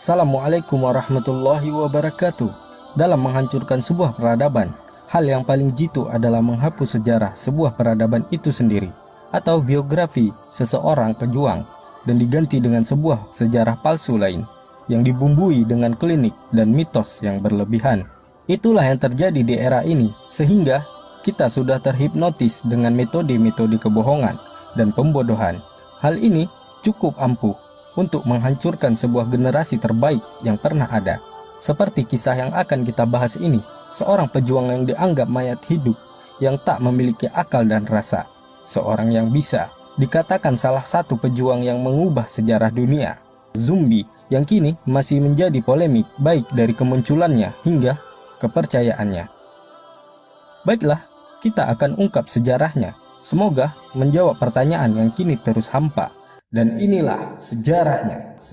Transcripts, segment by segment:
Assalamualaikum warahmatullahi wabarakatuh. Dalam menghancurkan sebuah peradaban, hal yang paling jitu adalah menghapus sejarah sebuah peradaban itu sendiri atau biografi seseorang pejuang dan diganti dengan sebuah sejarah palsu lain yang dibumbui dengan klinik dan mitos yang berlebihan. Itulah yang terjadi di era ini, sehingga kita sudah terhipnotis dengan metode-metode kebohongan dan pembodohan. Hal ini cukup ampuh untuk menghancurkan sebuah generasi terbaik yang pernah ada. Seperti kisah yang akan kita bahas ini, seorang pejuang yang dianggap mayat hidup yang tak memiliki akal dan rasa. Seorang yang bisa dikatakan salah satu pejuang yang mengubah sejarah dunia. Zombie yang kini masih menjadi polemik baik dari kemunculannya hingga kepercayaannya. Baiklah, kita akan ungkap sejarahnya. Semoga menjawab pertanyaan yang kini terus hampa. Dan inilah sejarahnya.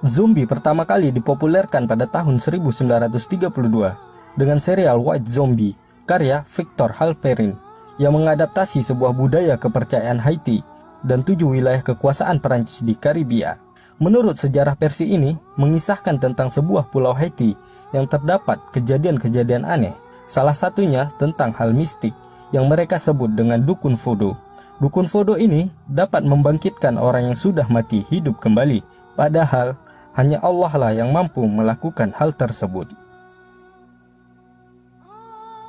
Zombie pertama kali dipopulerkan pada tahun 1932 dengan serial White Zombie karya Victor Halperin yang mengadaptasi sebuah budaya kepercayaan Haiti dan 7 wilayah kekuasaan Perancis di Karibia. Menurut sejarah versi ini mengisahkan tentang sebuah pulau Haiti yang terdapat kejadian-kejadian aneh, salah satunya tentang hal mistik yang mereka sebut dengan dukun voodoo. Dukun voodoo ini dapat membangkitkan orang yang sudah mati hidup kembali, padahal hanya Allah lah yang mampu melakukan hal tersebut.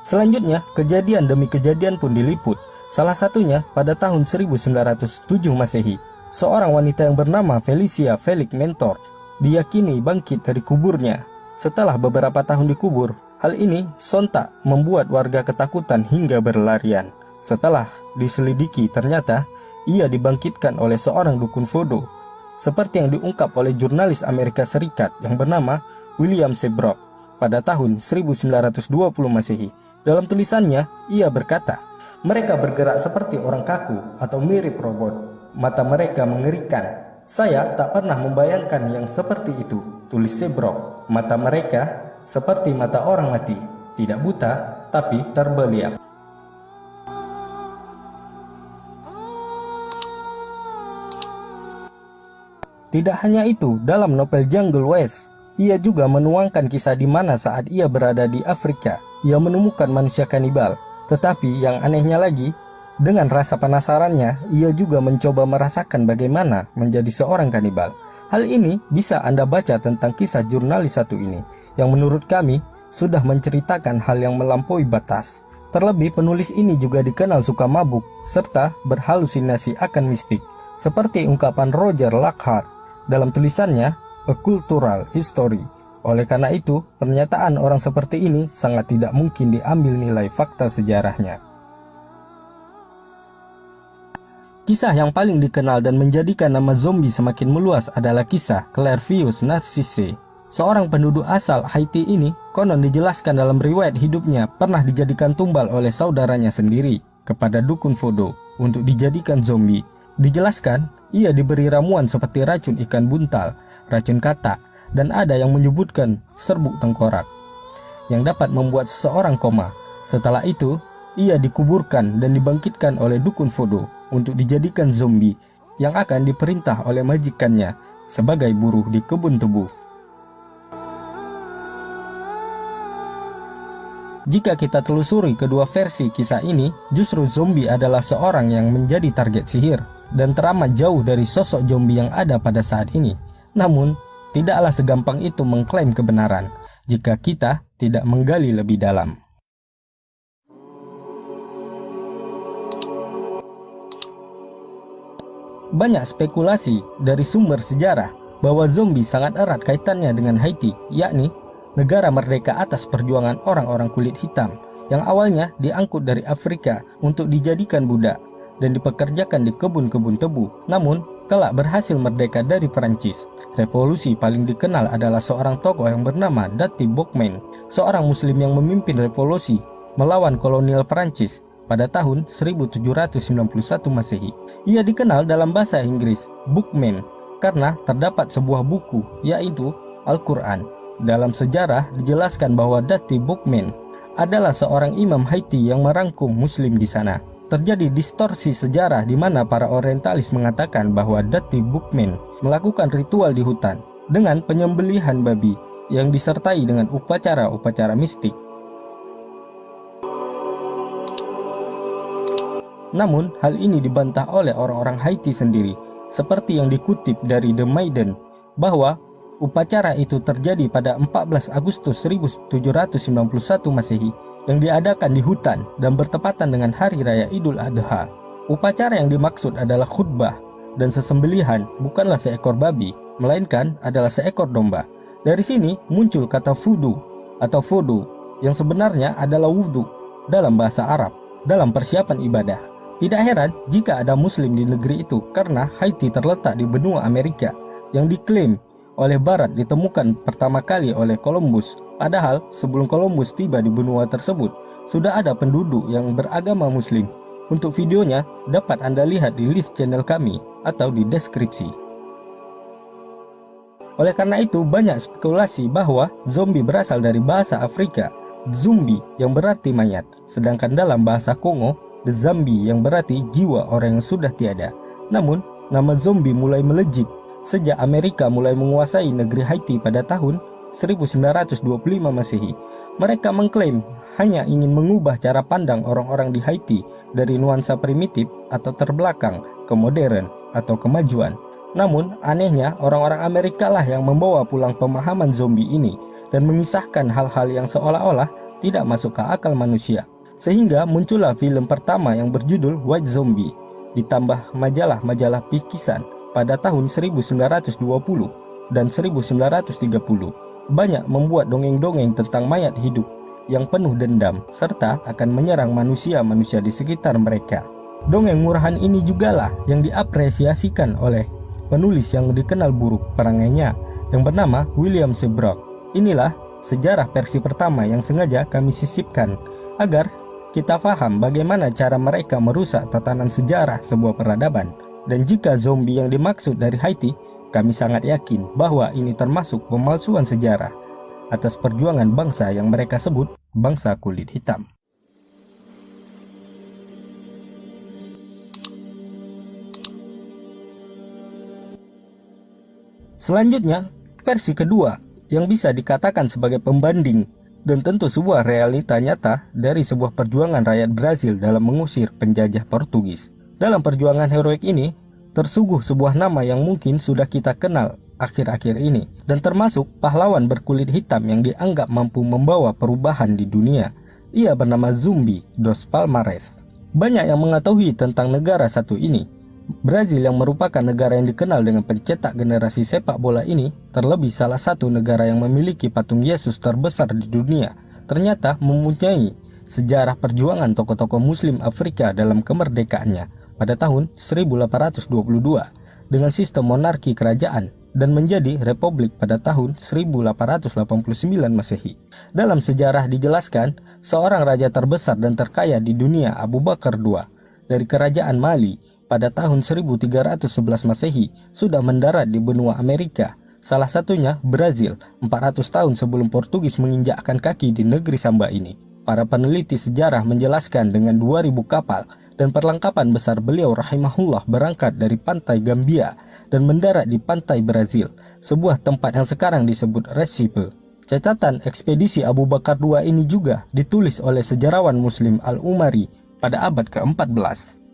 Selanjutnya, kejadian demi kejadian pun diliput. Salah satunya pada tahun 1907 Masehi, seorang wanita yang bernama Felicia Felix Mentor diyakini bangkit dari kuburnya. Setelah beberapa tahun dikubur, hal ini sontak membuat warga ketakutan hingga berlarian. Setelah diselidiki, ternyata ia dibangkitkan oleh seorang dukun voodoo, seperti yang diungkap oleh jurnalis Amerika Serikat yang bernama William Seabrook pada tahun 1920 Masehi. Dalam tulisannya, ia berkata, "Mereka bergerak seperti orang kaku atau mirip robot. Mata mereka mengerikan. Saya tak pernah membayangkan yang seperti itu," tulis Seabrook. "Mata mereka seperti mata orang mati, tidak buta tapi terbeliak." Tidak hanya itu, dalam novel Jungle West, ia juga menuangkan kisah di mana saat ia berada di Afrika, ia menemukan manusia kanibal. Tetapi yang anehnya lagi, dengan rasa penasarannya, ia juga mencoba merasakan bagaimana menjadi seorang kanibal. Hal ini bisa Anda baca tentang kisah jurnalis satu ini, yang menurut kami sudah menceritakan hal yang melampaui batas. Terlebih penulis ini juga dikenal suka mabuk, serta berhalusinasi akan mistik, seperti ungkapan Roger Lockhart dalam tulisannya A Cultural History. Oleh karena itu, pernyataan orang seperti ini sangat tidak mungkin diambil nilai fakta sejarahnya. Kisah yang paling dikenal dan menjadikan nama zombie semakin meluas adalah kisah Clairvius Narcisse. Seorang penduduk asal Haiti ini konon dijelaskan dalam riwayat hidupnya pernah dijadikan tumbal oleh saudaranya sendiri kepada dukun voodoo untuk dijadikan zombie. Dijelaskan, ia diberi ramuan seperti racun ikan buntal, racun katak, dan ada yang menyebutkan serbuk tengkorak yang dapat membuat seseorang koma. Setelah itu, ia dikuburkan dan dibangkitkan oleh dukun voodoo untuk dijadikan zombie yang akan diperintah oleh majikannya sebagai buruh di kebun tebu. Jika kita telusuri kedua versi kisah ini, justru zombie adalah seorang yang menjadi target sihir dan teramat jauh dari sosok zombie yang ada pada saat ini. Namun, tidaklah segampang itu mengklaim kebenaran jika kita tidak menggali lebih dalam. Banyak spekulasi dari sumber sejarah bahwa zombie sangat erat kaitannya dengan Haiti, yakni negara merdeka atas perjuangan orang-orang kulit hitam yang awalnya diangkut dari Afrika untuk dijadikan budak dan dipekerjakan di kebun-kebun tebu, namun kelak berhasil merdeka dari Perancis. Revolusi paling dikenal adalah seorang tokoh yang bernama Dati Boukman, seorang muslim yang memimpin revolusi melawan kolonial Prancis pada tahun 1791 Masehi. Ia dikenal dalam bahasa Inggris Bookman karena terdapat sebuah buku, yaitu Al-Quran. Dalam sejarah dijelaskan bahwa Dutty Bookman adalah seorang imam Haiti yang merangkum muslim di sana. Terjadi distorsi sejarah di mana para orientalis mengatakan bahwa Dutty Bookman melakukan ritual di hutan dengan penyembelihan babi yang disertai dengan upacara-upacara mistik. Namun, hal ini dibantah oleh orang-orang Haiti sendiri, seperti yang dikutip dari The Maiden, bahwa upacara itu terjadi pada 14 Agustus 1791 Masehi yang diadakan di hutan dan bertepatan dengan Hari Raya Idul Adha. Upacara yang dimaksud adalah khutbah, dan sesembelihan bukanlah seekor babi, melainkan adalah seekor domba. Dari sini muncul kata fudu atau fodo yang sebenarnya adalah wudhu dalam bahasa Arab dalam persiapan ibadah. Tidak heran jika ada muslim di negeri itu karena Haiti terletak di benua Amerika yang diklaim oleh Barat ditemukan pertama kali oleh Columbus. Padahal sebelum Columbus tiba di benua tersebut sudah ada penduduk yang beragama muslim. Untuk videonya dapat Anda lihat di list channel kami atau di deskripsi. Oleh karena itu banyak spekulasi bahwa zombie berasal dari bahasa Afrika Zumbi yang berarti mayat, sedangkan dalam bahasa Kongo Zambi yang berarti jiwa orang yang sudah tiada. Namun nama zombie mulai melejit sejak Amerika mulai menguasai negeri Haiti pada tahun 1925 Masehi. Mereka mengklaim hanya ingin mengubah cara pandang orang-orang di Haiti dari nuansa primitif atau terbelakang ke modern atau kemajuan. Namun anehnya orang-orang Amerika lah yang membawa pulang pemahaman zombie ini dan mengisahkan hal-hal yang seolah-olah tidak masuk ke akal manusia. Sehingga muncullah film pertama yang berjudul White Zombie, ditambah majalah-majalah pikisan pada tahun 1920 dan 1930. Banyak membuat dongeng-dongeng tentang mayat hidup yang penuh dendam serta akan menyerang manusia-manusia di sekitar mereka. Dongeng murahan ini jugalah yang diapresiasikan oleh penulis yang dikenal buruk perangainya yang bernama William Seabrook. Inilah sejarah versi pertama yang sengaja kami sisipkan agar kita paham bagaimana cara mereka merusak tatanan sejarah sebuah peradaban. Dan jika zombie yang dimaksud dari Haiti, kami sangat yakin bahwa ini termasuk pemalsuan sejarah atas perjuangan bangsa yang mereka sebut bangsa kulit hitam. Selanjutnya, versi kedua yang bisa dikatakan sebagai pembanding dan tentu sebuah realita nyata dari sebuah perjuangan rakyat Brazil dalam mengusir penjajah Portugis. Dalam perjuangan heroik ini, tersuguh sebuah nama yang mungkin sudah kita kenal akhir-akhir ini, dan termasuk pahlawan berkulit hitam yang dianggap mampu membawa perubahan di dunia. Ia bernama Zumbi dos Palmares. Banyak yang mengetahui tentang negara satu ini. Brazil yang merupakan negara yang dikenal dengan pencetak generasi sepak bola ini, terlebih salah satu negara yang memiliki patung Yesus terbesar di dunia, ternyata mempunyai sejarah perjuangan tokoh-tokoh muslim Afrika dalam kemerdekaannya pada tahun 1822 dengan sistem monarki kerajaan dan menjadi republik pada tahun 1889 Masehi. Dalam sejarah dijelaskan, seorang raja terbesar dan terkaya di dunia, Abu Bakar II, dari kerajaan Mali pada tahun 1311 Masehi sudah mendarat di benua Amerika, salah satunya Brazil, 400 tahun sebelum Portugis menginjakkan kaki di negeri Samba ini. Para peneliti sejarah menjelaskan dengan 2000 kapal dan perlengkapan besar beliau rahimahullah berangkat dari pantai Gambia dan mendarat di pantai Brazil, sebuah tempat yang sekarang disebut Recife. Catatan ekspedisi Abu Bakar II ini juga ditulis oleh sejarawan muslim Al-Umari pada abad ke-14.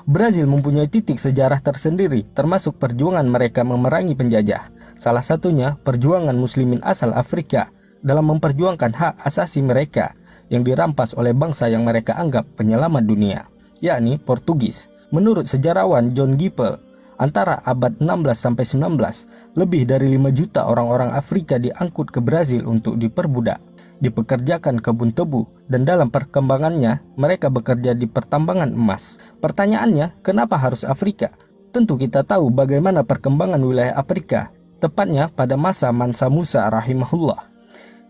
Brazil mempunyai titik sejarah tersendiri, termasuk perjuangan mereka memerangi penjajah. Salah satunya perjuangan muslimin asal Afrika dalam memperjuangkan hak asasi mereka yang dirampas oleh bangsa yang mereka anggap penyelamat dunia, yakni Portugis. Menurut sejarawan John Gipel, antara abad 16-19, lebih dari 5 juta orang-orang Afrika diangkut ke Brazil untuk diperbudak, dipekerjakan kebun tebu, dan dalam perkembangannya mereka bekerja di pertambangan emas. Pertanyaannya, kenapa harus Afrika? Tentu kita tahu bagaimana perkembangan wilayah Afrika tepatnya pada masa Mansa Musa rahimahullah,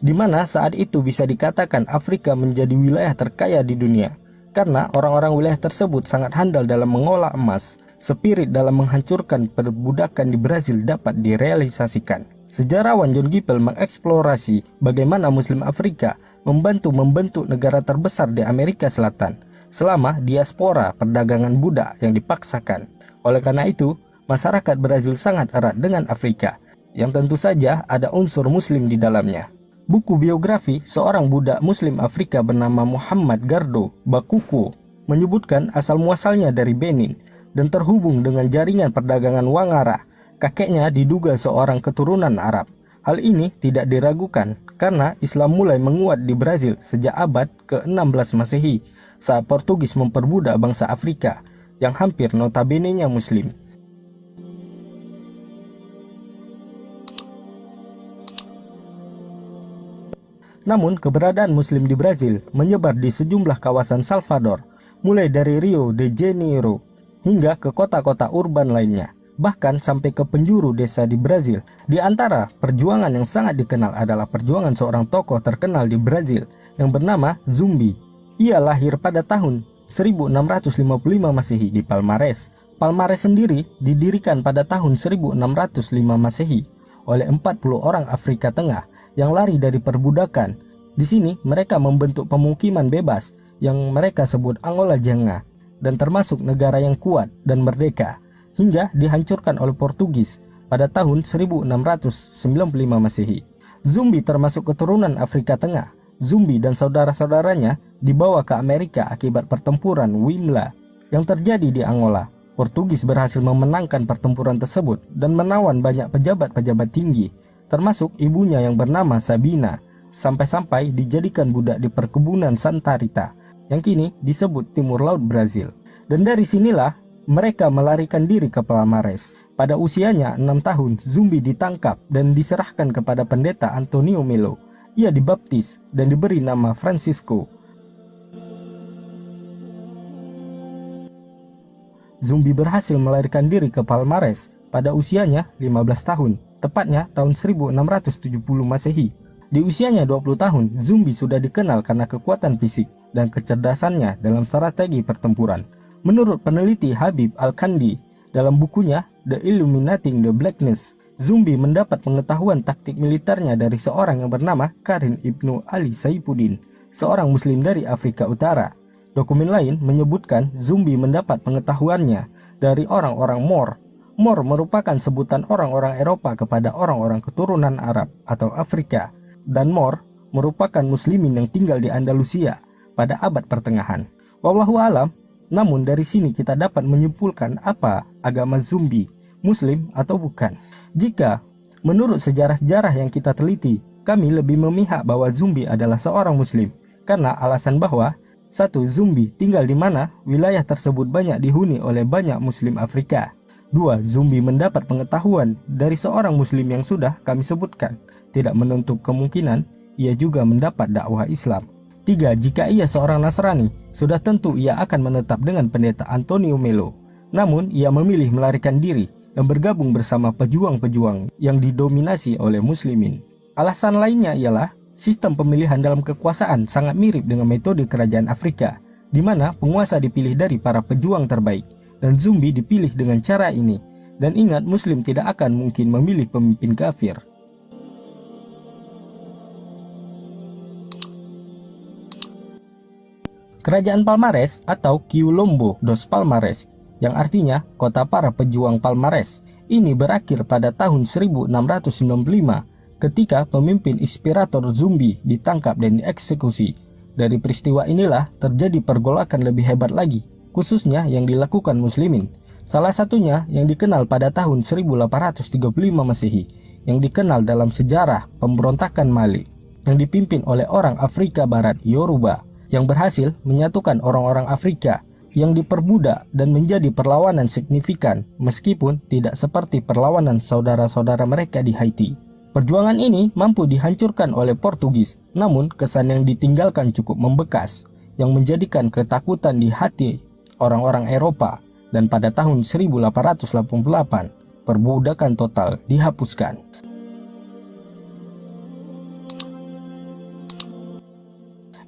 di mana saat itu bisa dikatakan Afrika menjadi wilayah terkaya di dunia, karena orang-orang wilayah tersebut sangat handal dalam mengolah emas. Spirit dalam menghancurkan perbudakan di Brazil dapat direalisasikan. Sejarawan John Gipel mengeksplorasi bagaimana Muslim Afrika membantu membentuk negara terbesar di Amerika Selatan selama diaspora perdagangan budak yang dipaksakan. Oleh karena itu, masyarakat Brazil sangat erat dengan Afrika, yang tentu saja ada unsur Muslim di dalamnya. Buku biografi seorang budak Muslim Afrika bernama Muhammad Gardo Bakuko menyebutkan asal-muasalnya dari Benin dan terhubung dengan jaringan perdagangan Wangara. Kakeknya diduga seorang keturunan Arab. Hal ini tidak diragukan karena Islam mulai menguat di Brazil sejak abad ke-16 Masehi saat Portugis memperbudak bangsa Afrika yang hampir notabene-nya Muslim. Namun keberadaan Muslim di Brazil menyebar di sejumlah kawasan Salvador, mulai dari Rio de Janeiro hingga ke kota-kota urban lainnya, bahkan sampai ke penjuru desa di Brazil. Di antara perjuangan yang sangat dikenal adalah perjuangan seorang tokoh terkenal di Brazil yang bernama Zumbi. Ia lahir pada tahun 1655 Masehi di Palmares. Palmares sendiri didirikan pada tahun 1605 Masehi oleh 40 orang Afrika Tengah yang lari dari perbudakan. Di sini mereka membentuk pemukiman bebas yang mereka sebut Angola Janga, dan termasuk negara yang kuat dan merdeka, hingga dihancurkan oleh Portugis pada tahun 1695 Masehi. Zumbi termasuk keturunan Afrika Tengah. Zumbi dan saudara-saudaranya dibawa ke Amerika akibat pertempuran Wimla yang terjadi di Angola. Portugis berhasil memenangkan pertempuran tersebut dan menawan banyak pejabat-pejabat tinggi, termasuk ibunya yang bernama Sabina, sampai-sampai dijadikan budak di perkebunan Santa Rita yang kini disebut Timur Laut Brazil. Dan dari sinilah mereka melarikan diri ke Palmares. Pada usianya 6 tahun, Zumbi ditangkap dan diserahkan kepada pendeta Antonio Melo. Ia dibaptis dan diberi nama Francisco. Zumbi berhasil melarikan diri ke Palmares pada usianya 15 tahun, tepatnya tahun 1670 Masehi. Di usianya 20 tahun, Zumbi sudah dikenal karena kekuatan fisik dan kecerdasannya dalam strategi pertempuran. Menurut peneliti Habib Al-Kandi dalam bukunya The Illuminating the Blackness, Zumbi mendapat pengetahuan taktik militernya dari seorang yang bernama Karim Ibnu Ali Saifuddin, seorang muslim dari Afrika Utara. Dokumen lain menyebutkan Zumbi mendapat pengetahuannya dari orang-orang Moor. Moor merupakan sebutan orang-orang Eropa kepada orang-orang keturunan Arab atau Afrika, dan Moor merupakan muslimin yang tinggal di Andalusia pada abad pertengahan. Wallahu alam. Namun dari sini kita dapat menyimpulkan apa agama Zumbi, Muslim atau bukan. Jika menurut sejarah-sejarah yang kita teliti, kami lebih memihak bahwa Zumbi adalah seorang Muslim karena alasan bahwa 1. Zumbi tinggal di mana wilayah tersebut banyak dihuni oleh banyak Muslim Afrika. 2. Zumbi mendapat pengetahuan dari seorang Muslim yang sudah kami sebutkan. Tidak menutup kemungkinan ia juga mendapat dakwah Islam. 3. Jika ia seorang Nasrani, sudah tentu ia akan menetap dengan pendeta Antonio Melo. Namun ia memilih melarikan diri dan bergabung bersama pejuang-pejuang yang didominasi oleh Muslimin. Alasan lainnya ialah sistem pemilihan dalam kekuasaan sangat mirip dengan metode kerajaan Afrika, di mana penguasa dipilih dari para pejuang terbaik, dan Zumbi dipilih dengan cara ini. Dan ingat, Muslim tidak akan mungkin memilih pemimpin kafir. Kerajaan Palmares atau Quilombo dos Palmares, yang artinya kota para pejuang Palmares, ini berakhir pada tahun 1695 ketika pemimpin inspirator Zumbi ditangkap dan dieksekusi. Dari peristiwa inilah terjadi pergolakan lebih hebat lagi, khususnya yang dilakukan Muslimin. Salah satunya yang dikenal pada tahun 1835 Masehi, yang dikenal dalam sejarah pemberontakan Mali, yang dipimpin oleh orang Afrika Barat Yoruba, yang berhasil menyatukan orang-orang Afrika yang diperbudak dan menjadi perlawanan signifikan meskipun tidak seperti perlawanan saudara-saudara mereka di Haiti. Perjuangan ini mampu dihancurkan oleh Portugis, namun kesan yang ditinggalkan cukup membekas yang menjadikan ketakutan di hati orang-orang Eropa, dan pada tahun 1888 perbudakan total dihapuskan.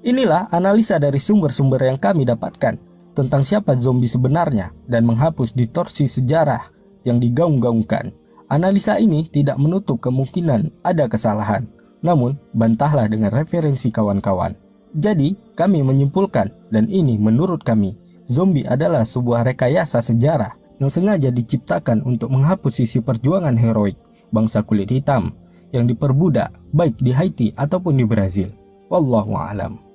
Inilah analisa dari sumber-sumber yang kami dapatkan tentang siapa zombie sebenarnya dan menghapus distorsi sejarah yang digaung-gaungkan. Analisa ini tidak menutup kemungkinan ada kesalahan, namun bantahlah dengan referensi kawan-kawan. Jadi, kami menyimpulkan, dan ini menurut kami, zombie adalah sebuah rekayasa sejarah yang sengaja diciptakan untuk menghapus sisi perjuangan heroik bangsa kulit hitam yang diperbudak baik di Haiti ataupun di Brazil. Wallahu a'lam.